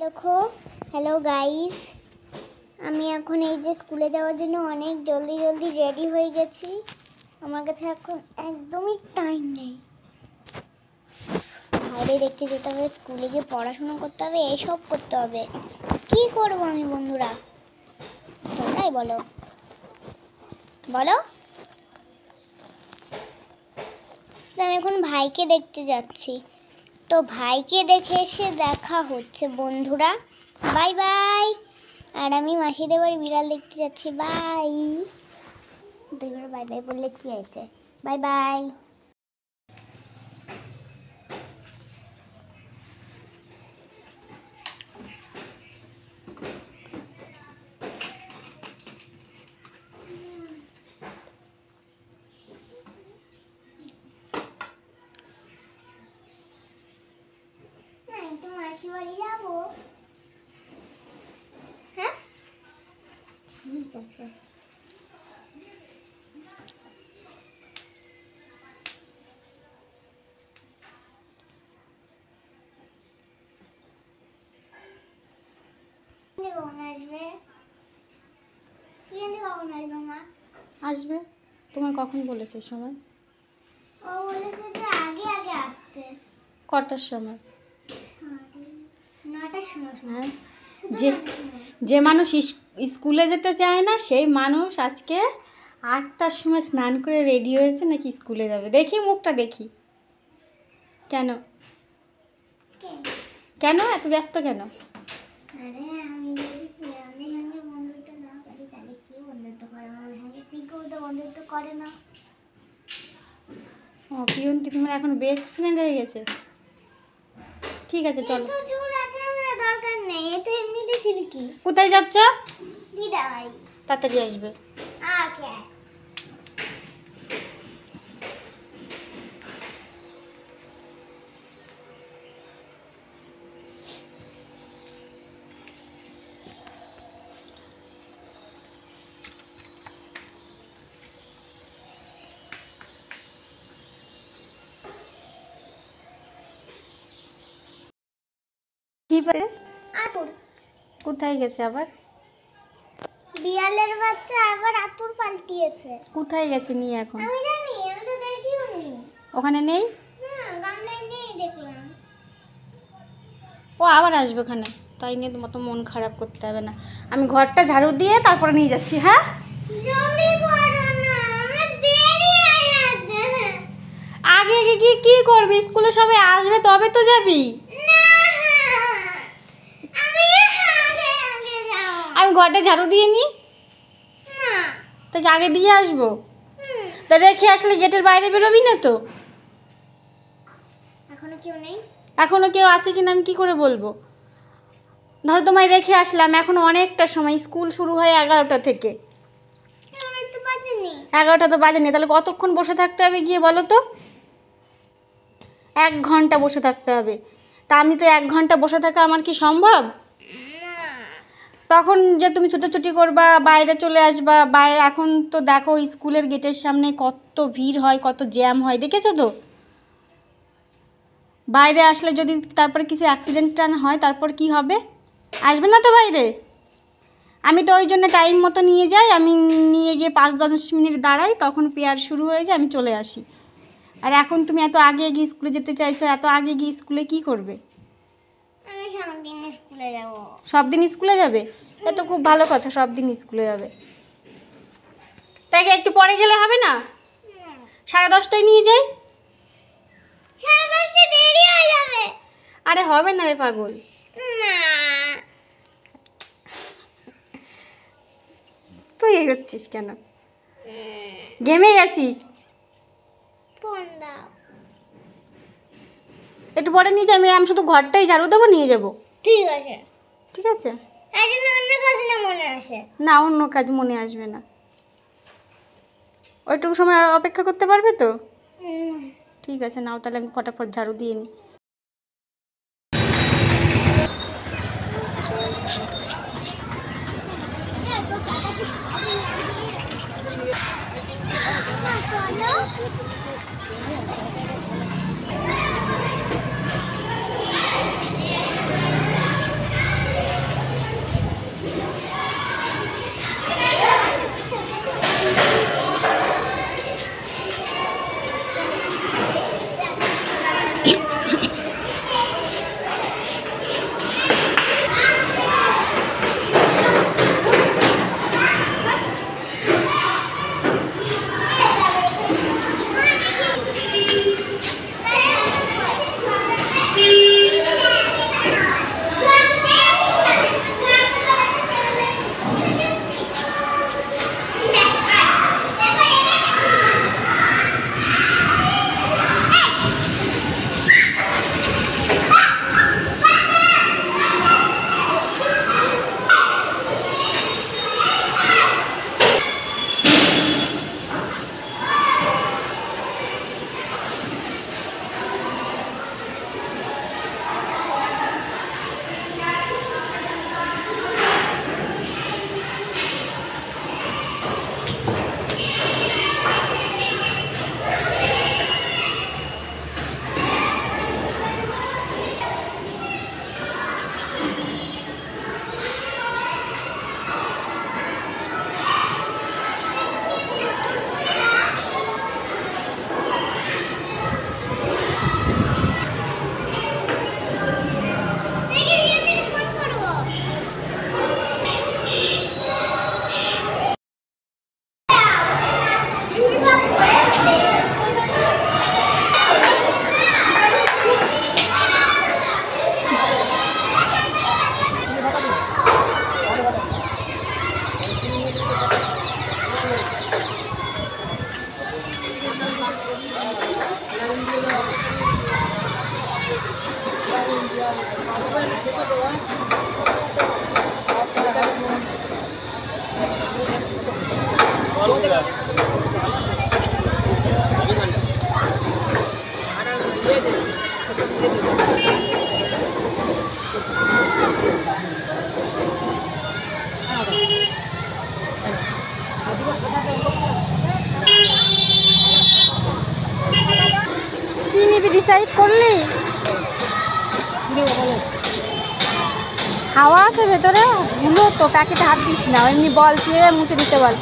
দেখো, hello guys, আমি এখন এই যে স্কুলে যাওয়ার জন্য অনেক জলদি রেডি হয়ে গেছি। আমার কাছে এখন একদমই টাইম নেই। বাইরে দেখতে যেতে হবে, স্কুলে গিয়ে পড়াশোনা করতে হবে, এইসব করতে হবে। কি করবো আমি বন্ধুরা, তোমরাই বলো বলো। আমি এখন ভাইকে দেখতে যাচ্ছি, তো ভাইকে দেখে এসে দেখা হচ্ছে বন্ধুরা। Bye bye. আর আমি মাসিদের বাড়ি বিড়াল দেখতে যাচ্ছি। বাই। দুইবার বাই বাই বললে কি হয়েছে? Bye bye. মাসি বাড়ি যাবো। হ্যাঁ ঠিক আছে। আসবে। তোমায় কখন বলেছে সময়? ও বলেছে যে আগে আগে আসতে। কটার সময়? 9টার সময়। হ্যাঁ, যে মানুষ স্কুলে যেতে চায় না সেই মানুষ আজকে 8টার সময় স্নান করে রেডি হয়েছে নাকি স্কুলে যাবে। দেখি মুখটা দেখি। কেন কেন এত ব্যস্ত কেন? আরে আমি যদি প্রিয়াঙ্কের সঙ্গে বন্ধুত্ব না করি তাহলে কি বন্ধুত্ব করে? আমার সঙ্গে পিকেও তো বন্ধুত্ব করে না। ও পিয়ন্তি তোমার এখন বেস্ট ফ্রেন্ড হয়ে গেছে। ঠিক আছে চলো। তো চুল আঁচড়ানোর দরকার নেই, এ তো এমনিতে সিল্কি। কোথায় যাচ্ছ? দিদা ভাই তাড়াতাড়ি আসবে। ওকে। কি পারে? আতুর। কোথায় গেছে আবার? বিড়ালের বাচ্চা আবার আতুর পাল্টিয়েছে। কোথায় গেছে নিয়ে এখন? আমি জানি, আমি তো দেখিও নি। ওখানে নেই? না, গামলায় নেই দেখলাম। ও আবার আসবে ওখানে, তাই নিয়ে তোমার তো মন খারাপ করতে হবে না। আমি ঘরটা ঝাড়ু দিয়ে তারপরে নিয়ে যাচ্ছি। হ্যাঁ জলদি করো না, আমার দেরি হয়ে যাচ্ছে। আগে আগে গিয়ে কি করবি? স্কুলে সবাই আসবে তবে তো যাবি। না, আমি আগে আগে যাব। আমি ঘরটা ঝাড়ু দিয়ে নি, না। তাকে আগে দিয়ে আসবো। তা রেখে আসলে গেটের বাইরে বেরোবি না তো? এখনো কেউ নেই? এখনো কেউ আছে কিনা আমি কি করে বলবো? ধরো তোমায় রেখে আসলাম, এখনো অনেকটা সময়, স্কুল শুরু হয় 11টা থেকে। আমার তো বাজেনি। 11টা তো বাজেনি, তাহলে কতক্ষণ বসে থাকতে হবে গিয়ে বলো তো? 1 ঘন্টা বসে থাকতে হবে। তা আমি তো 1 ঘন্টা বসে থাকা আমার কি সম্ভব? তখন যে তুমি ছুটোছুটি করবা, বাইরে চলে আসবা। বাইরে এখন তো দেখো স্কুলের গেটের সামনে কত ভিড় হয়, কত জ্যাম হয়, দেখেছো তো? বাইরে আসলে যদি তারপরে কিছু অ্যাক্সিডেন্ট হয় তারপর কি হবে? আসবে না তো বাইরে। আমি তো ওই জন্য টাইম মতো নিয়ে যাই। আমি নিয়ে গিয়ে 5-10 মিনিট দাঁড়াই, তখন পেয়ার শুরু হয়ে যায়, আমি চলে আসি। আর এখন তুমি এত আগে গিয়ে স্কুলে যেতে চাইছো, এত আগে গিয়ে স্কুলে কি করবে? আমি সারাদিন স্কুলে যাব। সব দিন স্কুলে যাবে? এ তো খুব ভালো কথা, সব দিন স্কুলে যাবে। তাই একটু পরে গেলে হবে না? 10:30টায় নিয়ে যাই। 10:30 দেরি হয়ে যাবে। আরে হবে না রে পাগল। না, তুই এগোচ্ছিস কেন? ঘেমে গেছিস? ফোন দাও। একটু পরে নিয়ে যাই। আমি শুধু ঘরটাই ঝাড়ু দেবো, নিয়ে যাব। ঠিক আছে। ঠিক আছে। এই জন্য অন্য কাজ না মনে আসে। না, অন্য কাজ মনে আসবে না। ওইটুকু সময় অপেক্ষা করতে পারবে তো? ঠিক আছে, নাও তাহলে আমি ফটাফট ঝাড়ু দিয়ে নিই। চলো। কি নিবি ডিসাইড করলি? হাওয়া আছে ভেতরে, ধুলো তো, প্যাকেটে হাত দিস না, এমনি বল চেয়ে মুছে দিতে বল।